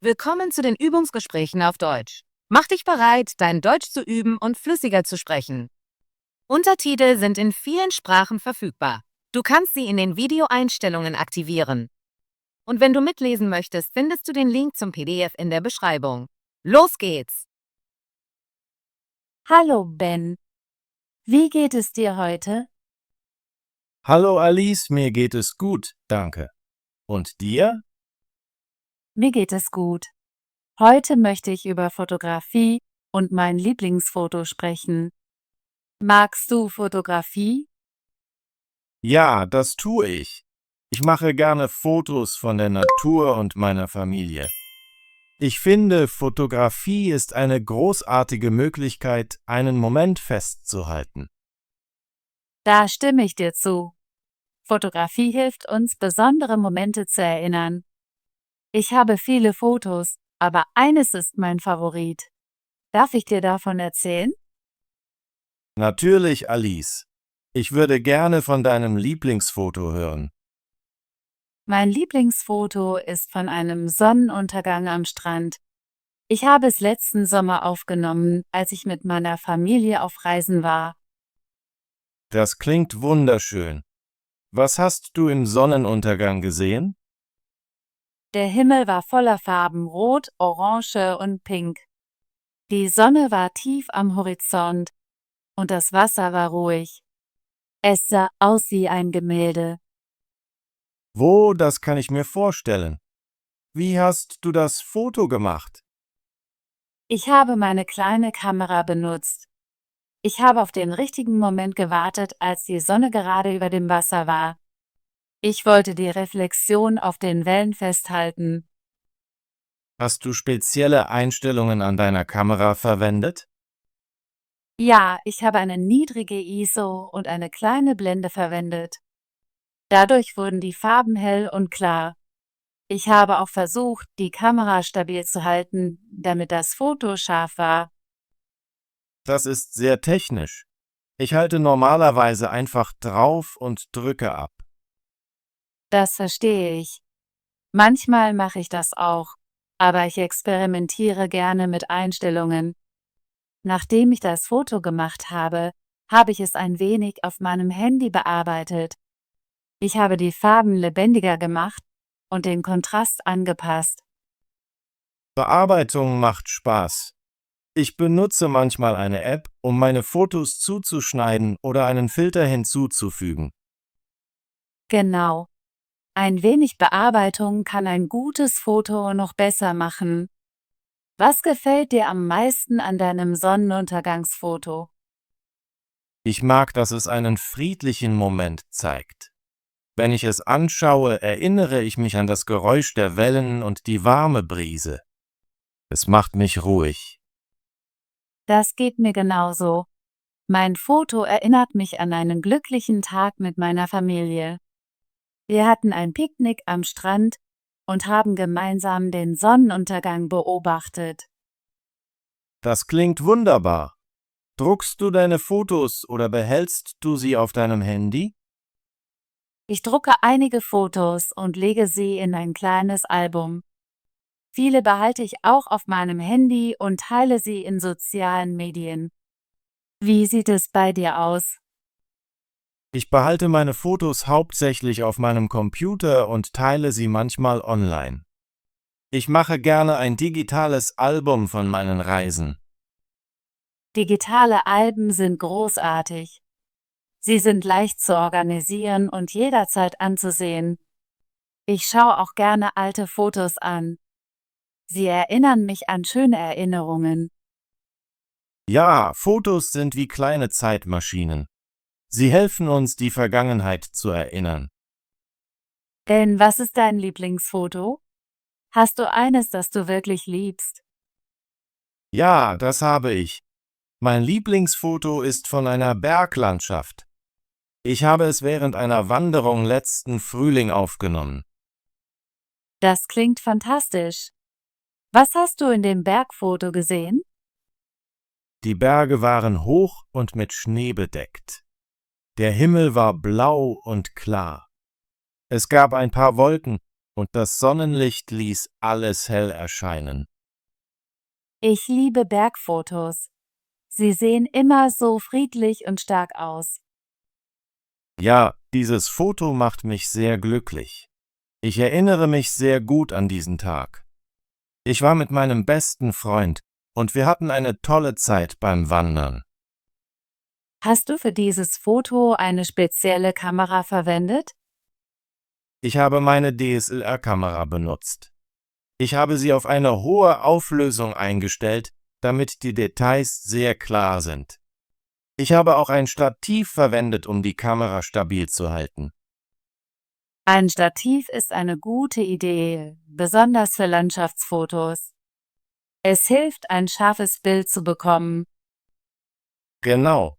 Willkommen zu den Übungsgesprächen auf Deutsch. Mach dich bereit, dein Deutsch zu üben und flüssiger zu sprechen. Untertitel sind in vielen Sprachen verfügbar. Du kannst sie in den Videoeinstellungen aktivieren. Und wenn du mitlesen möchtest, findest du den Link zum PDF in der Beschreibung. Los geht's! Hallo Ben, wie geht es dir heute? Hallo Alice, mir geht es gut, danke. Und dir? Mir geht es gut. Heute möchte ich über Fotografie und mein Lieblingsfoto sprechen. Magst du Fotografie? Ja, das tue ich. Ich mache gerne Fotos von der Natur und meiner Familie. Ich finde, Fotografie ist eine großartige Möglichkeit, einen Moment festzuhalten. Da stimme ich dir zu. Fotografie hilft uns, besondere Momente zu erinnern. Ich habe viele Fotos, aber eines ist mein Favorit. Darf ich dir davon erzählen? Natürlich, Alice. Ich würde gerne von deinem Lieblingsfoto hören. Mein Lieblingsfoto ist von einem Sonnenuntergang am Strand. Ich habe es letzten Sommer aufgenommen, als ich mit meiner Familie auf Reisen war. Das klingt wunderschön. Was hast du im Sonnenuntergang gesehen? Der Himmel war voller Farben Rot, Orange und Pink. Die Sonne war tief am Horizont und das Wasser war ruhig. Es sah aus wie ein Gemälde. Wo, das kann ich mir vorstellen. Wie hast du das Foto gemacht? Ich habe meine kleine Kamera benutzt. Ich habe auf den richtigen Moment gewartet, als die Sonne gerade über dem Wasser war. Ich wollte die Reflexion auf den Wellen festhalten. Hast du spezielle Einstellungen an deiner Kamera verwendet? Ja, ich habe eine niedrige ISO und eine kleine Blende verwendet. Dadurch wurden die Farben hell und klar. Ich habe auch versucht, die Kamera stabil zu halten, damit das Foto scharf war. Das ist sehr technisch. Ich halte normalerweise einfach drauf und drücke ab. Das verstehe ich. Manchmal mache ich das auch, aber ich experimentiere gerne mit Einstellungen. Nachdem ich das Foto gemacht habe, habe ich es ein wenig auf meinem Handy bearbeitet. Ich habe die Farben lebendiger gemacht und den Kontrast angepasst. Bearbeitung macht Spaß. Ich benutze manchmal eine App, um meine Fotos zuzuschneiden oder einen Filter hinzuzufügen. Genau. Ein wenig Bearbeitung kann ein gutes Foto noch besser machen. Was gefällt dir am meisten an deinem Sonnenuntergangsfoto? Ich mag, dass es einen friedlichen Moment zeigt. Wenn ich es anschaue, erinnere ich mich an das Geräusch der Wellen und die warme Brise. Es macht mich ruhig. Das geht mir genauso. Mein Foto erinnert mich an einen glücklichen Tag mit meiner Familie. Wir hatten ein Picknick am Strand und haben gemeinsam den Sonnenuntergang beobachtet. Das klingt wunderbar. Druckst du deine Fotos oder behältst du sie auf deinem Handy? Ich drucke einige Fotos und lege sie in ein kleines Album. Viele behalte ich auch auf meinem Handy und teile sie in sozialen Medien. Wie sieht es bei dir aus? Ich behalte meine Fotos hauptsächlich auf meinem Computer und teile sie manchmal online. Ich mache gerne ein digitales Album von meinen Reisen. Digitale Alben sind großartig. Sie sind leicht zu organisieren und jederzeit anzusehen. Ich schaue auch gerne alte Fotos an. Sie erinnern mich an schöne Erinnerungen. Ja, Fotos sind wie kleine Zeitmaschinen. Sie helfen uns, die Vergangenheit zu erinnern. Denn was ist dein Lieblingsfoto? Hast du eines, das du wirklich liebst? Ja, das habe ich. Mein Lieblingsfoto ist von einer Berglandschaft. Ich habe es während einer Wanderung letzten Frühling aufgenommen. Das klingt fantastisch. Was hast du in dem Bergfoto gesehen? Die Berge waren hoch und mit Schnee bedeckt. Der Himmel war blau und klar. Es gab ein paar Wolken und das Sonnenlicht ließ alles hell erscheinen. Ich liebe Bergfotos. Sie sehen immer so friedlich und stark aus. Ja, dieses Foto macht mich sehr glücklich. Ich erinnere mich sehr gut an diesen Tag. Ich war mit meinem besten Freund und wir hatten eine tolle Zeit beim Wandern. Hast du für dieses Foto eine spezielle Kamera verwendet? Ich habe meine DSLR-Kamera benutzt. Ich habe sie auf eine hohe Auflösung eingestellt, damit die Details sehr klar sind. Ich habe auch ein Stativ verwendet, um die Kamera stabil zu halten. Ein Stativ ist eine gute Idee, besonders für Landschaftsfotos. Es hilft, ein scharfes Bild zu bekommen. Genau.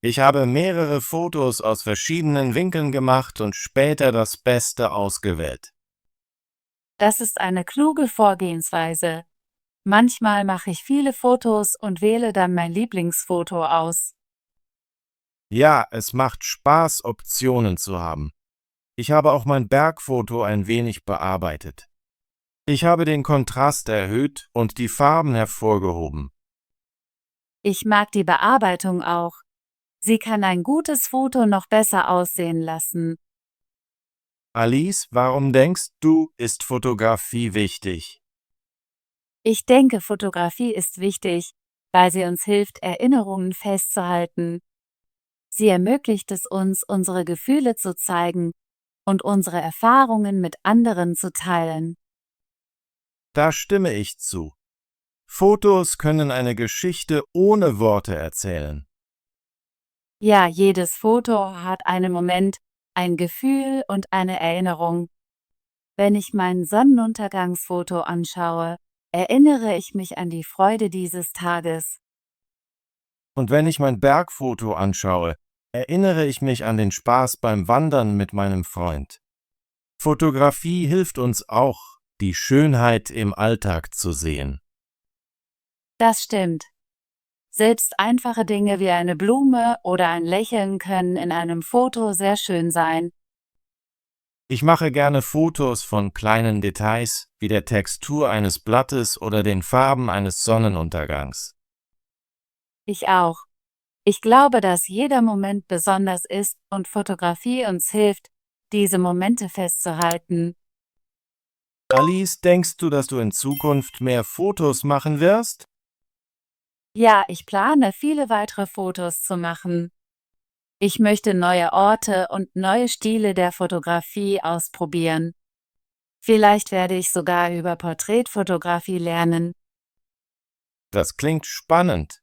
Ich habe mehrere Fotos aus verschiedenen Winkeln gemacht und später das Beste ausgewählt. Das ist eine kluge Vorgehensweise. Manchmal mache ich viele Fotos und wähle dann mein Lieblingsfoto aus. Ja, es macht Spaß, Optionen zu haben. Ich habe auch mein Bergfoto ein wenig bearbeitet. Ich habe den Kontrast erhöht und die Farben hervorgehoben. Ich mag die Bearbeitung auch. Sie kann ein gutes Foto noch besser aussehen lassen. Alice, warum denkst du, ist Fotografie wichtig? Ich denke, Fotografie ist wichtig, weil sie uns hilft, Erinnerungen festzuhalten. Sie ermöglicht es uns, unsere Gefühle zu zeigen und unsere Erfahrungen mit anderen zu teilen. Da stimme ich zu. Fotos können eine Geschichte ohne Worte erzählen. Ja, jedes Foto hat einen Moment, ein Gefühl und eine Erinnerung. Wenn ich mein Sonnenuntergangsfoto anschaue, erinnere ich mich an die Freude dieses Tages. Und wenn ich mein Bergfoto anschaue, erinnere ich mich an den Spaß beim Wandern mit meinem Freund. Fotografie hilft uns auch, die Schönheit im Alltag zu sehen. Das stimmt. Selbst einfache Dinge wie eine Blume oder ein Lächeln können in einem Foto sehr schön sein. Ich mache gerne Fotos von kleinen Details, wie der Textur eines Blattes oder den Farben eines Sonnenuntergangs. Ich auch. Ich glaube, dass jeder Moment besonders ist und Fotografie uns hilft, diese Momente festzuhalten. Alice, denkst du, dass du in Zukunft mehr Fotos machen wirst? Ja, ich plane, viele weitere Fotos zu machen. Ich möchte neue Orte und neue Stile der Fotografie ausprobieren. Vielleicht werde ich sogar über Porträtfotografie lernen. Das klingt spannend.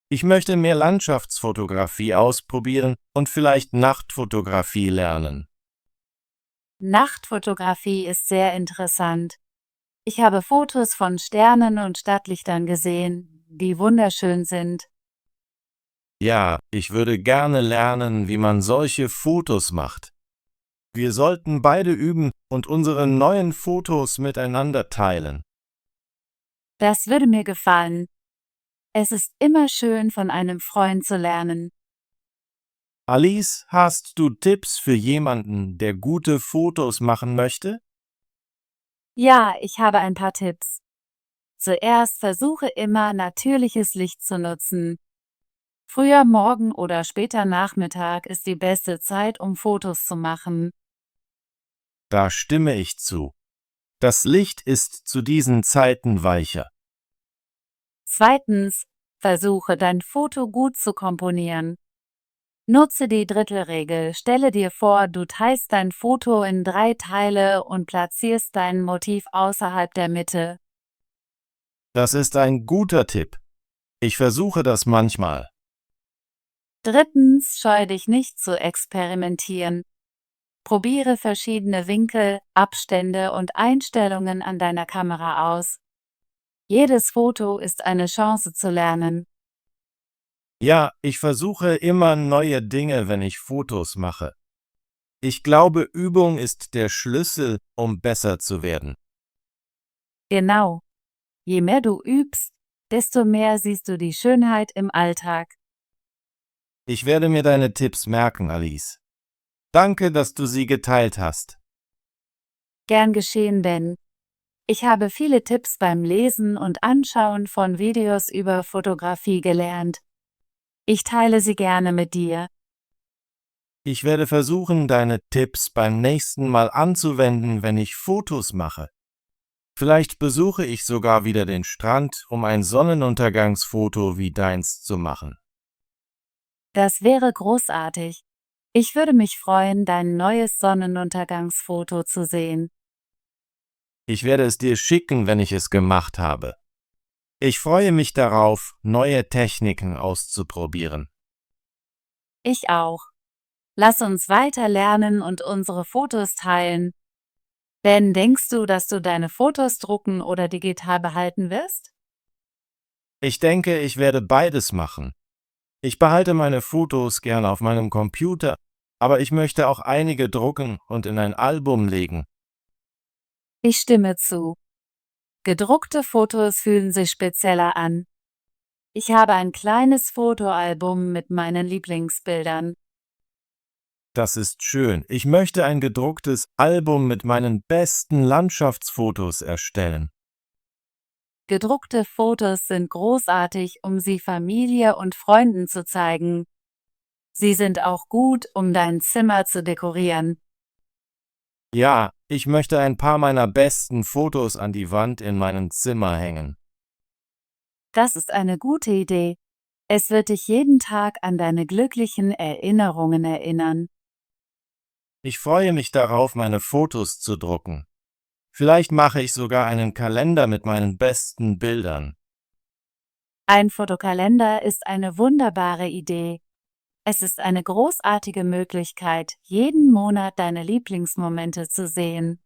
Ich möchte mehr Landschaftsfotografie ausprobieren und vielleicht Nachtfotografie lernen. Nachtfotografie ist sehr interessant. Ich habe Fotos von Sternen und Stadtlichtern gesehen, die wunderschön sind. Ja, ich würde gerne lernen, wie man solche Fotos macht. Wir sollten beide üben und unsere neuen Fotos miteinander teilen. Das würde mir gefallen. Es ist immer schön, von einem Freund zu lernen. Alice, hast du Tipps für jemanden, der gute Fotos machen möchte? Ja, ich habe ein paar Tipps. Zuerst versuche immer, natürliches Licht zu nutzen. Früher Morgen oder später Nachmittag ist die beste Zeit, um Fotos zu machen. Da stimme ich zu. Das Licht ist zu diesen Zeiten weicher. Zweitens, versuche dein Foto gut zu komponieren. Nutze die Drittelregel. Stelle dir vor, du teilst dein Foto in 3 Teile und platzierst dein Motiv außerhalb der Mitte. Das ist ein guter Tipp. Ich versuche das manchmal. Drittens, scheue dich nicht zu experimentieren. Probiere verschiedene Winkel, Abstände und Einstellungen an deiner Kamera aus. Jedes Foto ist eine Chance zu lernen. Ja, ich versuche immer neue Dinge, wenn ich Fotos mache. Ich glaube, Übung ist der Schlüssel, um besser zu werden. Genau. Je mehr du übst, desto mehr siehst du die Schönheit im Alltag. Ich werde mir deine Tipps merken, Alice. Danke, dass du sie geteilt hast. Gern geschehen, Ben. Ich habe viele Tipps beim Lesen und Anschauen von Videos über Fotografie gelernt. Ich teile sie gerne mit dir. Ich werde versuchen, deine Tipps beim nächsten Mal anzuwenden, wenn ich Fotos mache. Vielleicht besuche ich sogar wieder den Strand, um ein Sonnenuntergangsfoto wie deins zu machen. Das wäre großartig. Ich würde mich freuen, dein neues Sonnenuntergangsfoto zu sehen. Ich werde es dir schicken, wenn ich es gemacht habe. Ich freue mich darauf, neue Techniken auszuprobieren. Ich auch. Lass uns weiter lernen und unsere Fotos teilen. Ben, denkst du, dass du deine Fotos drucken oder digital behalten wirst? Ich denke, ich werde beides machen. Ich behalte meine Fotos gern auf meinem Computer, aber ich möchte auch einige drucken und in ein Album legen. Ich stimme zu. Gedruckte Fotos fühlen sich spezieller an. Ich habe ein kleines Fotoalbum mit meinen Lieblingsbildern. Das ist schön. Ich möchte ein gedrucktes Album mit meinen besten Landschaftsfotos erstellen. Gedruckte Fotos sind großartig, um sie Familie und Freunden zu zeigen. Sie sind auch gut, um dein Zimmer zu dekorieren. Ja, ich möchte ein paar meiner besten Fotos an die Wand in meinem Zimmer hängen. Das ist eine gute Idee. Es wird dich jeden Tag an deine glücklichen Erinnerungen erinnern. Ich freue mich darauf, meine Fotos zu drucken. Vielleicht mache ich sogar einen Kalender mit meinen besten Bildern. Ein Fotokalender ist eine wunderbare Idee. Es ist eine großartige Möglichkeit, jeden Monat deine Lieblingsmomente zu sehen.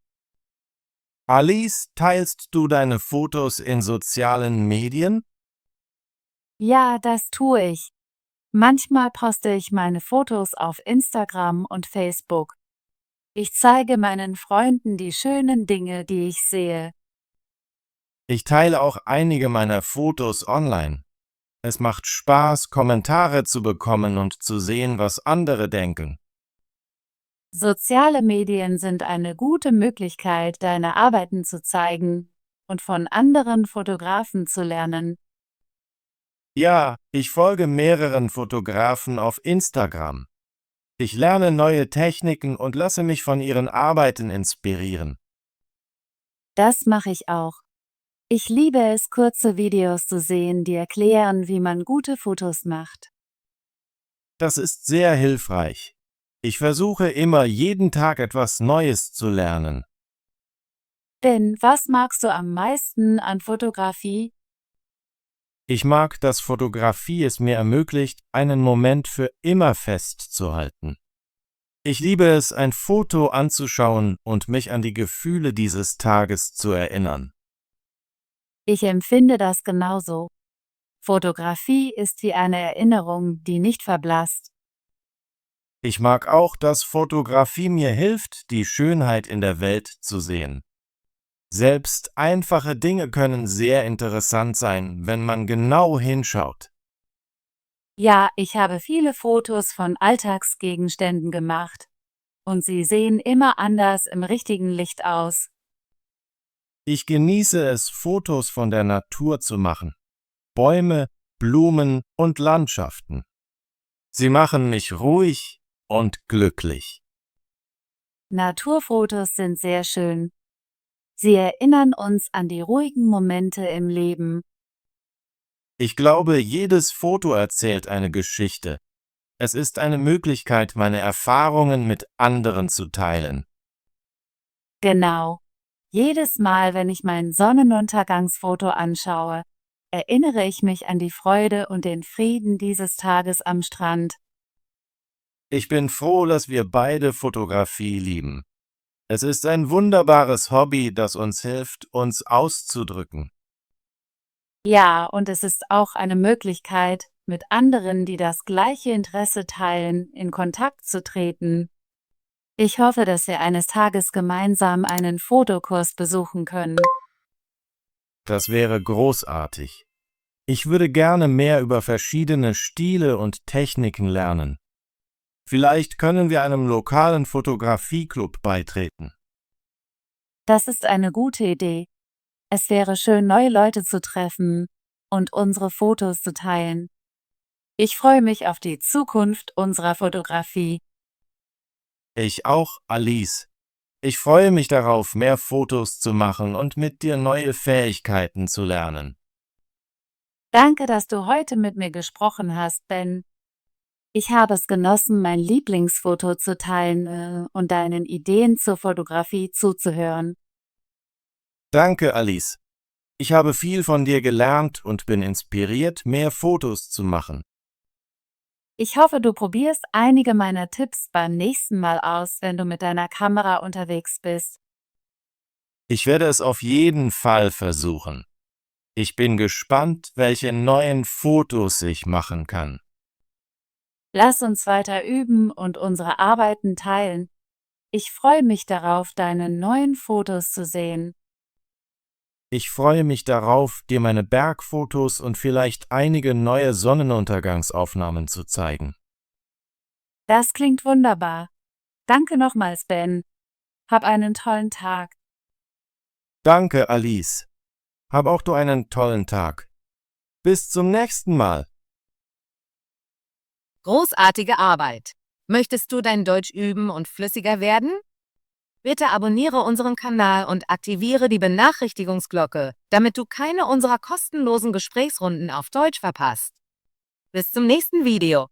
Alice, teilst du deine Fotos in sozialen Medien? Ja, das tue ich. Manchmal poste ich meine Fotos auf Instagram und Facebook. Ich zeige meinen Freunden die schönen Dinge, die ich sehe. Ich teile auch einige meiner Fotos online. Es macht Spaß, Kommentare zu bekommen und zu sehen, was andere denken. Soziale Medien sind eine gute Möglichkeit, deine Arbeiten zu zeigen und von anderen Fotografen zu lernen. Ja, ich folge mehreren Fotografen auf Instagram. Ich lerne neue Techniken und lasse mich von ihren Arbeiten inspirieren. Das mache ich auch. Ich liebe es, kurze Videos zu sehen, die erklären, wie man gute Fotos macht. Das ist sehr hilfreich. Ich versuche immer, jeden Tag etwas Neues zu lernen. Denn was magst du am meisten an Fotografie? Ich mag, dass Fotografie es mir ermöglicht, einen Moment für immer festzuhalten. Ich liebe es, ein Foto anzuschauen und mich an die Gefühle dieses Tages zu erinnern. Ich empfinde das genauso. Fotografie ist wie eine Erinnerung, die nicht verblasst. Ich mag auch, dass Fotografie mir hilft, die Schönheit in der Welt zu sehen. Selbst einfache Dinge können sehr interessant sein, wenn man genau hinschaut. Ja, ich habe viele Fotos von Alltagsgegenständen gemacht. Und sie sehen immer anders im richtigen Licht aus. Ich genieße es, Fotos von der Natur zu machen. Bäume, Blumen und Landschaften. Sie machen mich ruhig und glücklich. Naturfotos sind sehr schön. Sie erinnern uns an die ruhigen Momente im Leben. Ich glaube, jedes Foto erzählt eine Geschichte. Es ist eine Möglichkeit, meine Erfahrungen mit anderen zu teilen. Genau. Jedes Mal, wenn ich mein Sonnenuntergangsfoto anschaue, erinnere ich mich an die Freude und den Frieden dieses Tages am Strand. Ich bin froh, dass wir beide Fotografie lieben. Es ist ein wunderbares Hobby, das uns hilft, uns auszudrücken. Ja, und es ist auch eine Möglichkeit, mit anderen, die das gleiche Interesse teilen, in Kontakt zu treten. Ich hoffe, dass wir eines Tages gemeinsam einen Fotokurs besuchen können. Das wäre großartig. Ich würde gerne mehr über verschiedene Stile und Techniken lernen. Vielleicht können wir einem lokalen Fotografieclub beitreten. Das ist eine gute Idee. Es wäre schön, neue Leute zu treffen und unsere Fotos zu teilen. Ich freue mich auf die Zukunft unserer Fotografie. Ich auch, Alice. Ich freue mich darauf, mehr Fotos zu machen und mit dir neue Fähigkeiten zu lernen. Danke, dass du heute mit mir gesprochen hast, Ben. Ich habe es genossen, mein Lieblingsfoto zu teilen und deinen Ideen zur Fotografie zuzuhören. Danke, Alice. Ich habe viel von dir gelernt und bin inspiriert, mehr Fotos zu machen. Ich hoffe, du probierst einige meiner Tipps beim nächsten Mal aus, wenn du mit deiner Kamera unterwegs bist. Ich werde es auf jeden Fall versuchen. Ich bin gespannt, welche neuen Fotos ich machen kann. Lass uns weiter üben und unsere Arbeiten teilen. Ich freue mich darauf, deine neuen Fotos zu sehen. Ich freue mich darauf, dir meine Bergfotos und vielleicht einige neue Sonnenuntergangsaufnahmen zu zeigen. Das klingt wunderbar. Danke nochmals, Ben. Hab einen tollen Tag. Danke, Alice. Hab auch du einen tollen Tag. Bis zum nächsten Mal. Großartige Arbeit! Möchtest du dein Deutsch üben und flüssiger werden? Bitte abonniere unseren Kanal und aktiviere die Benachrichtigungsglocke, damit du keine unserer kostenlosen Gesprächsrunden auf Deutsch verpasst. Bis zum nächsten Video.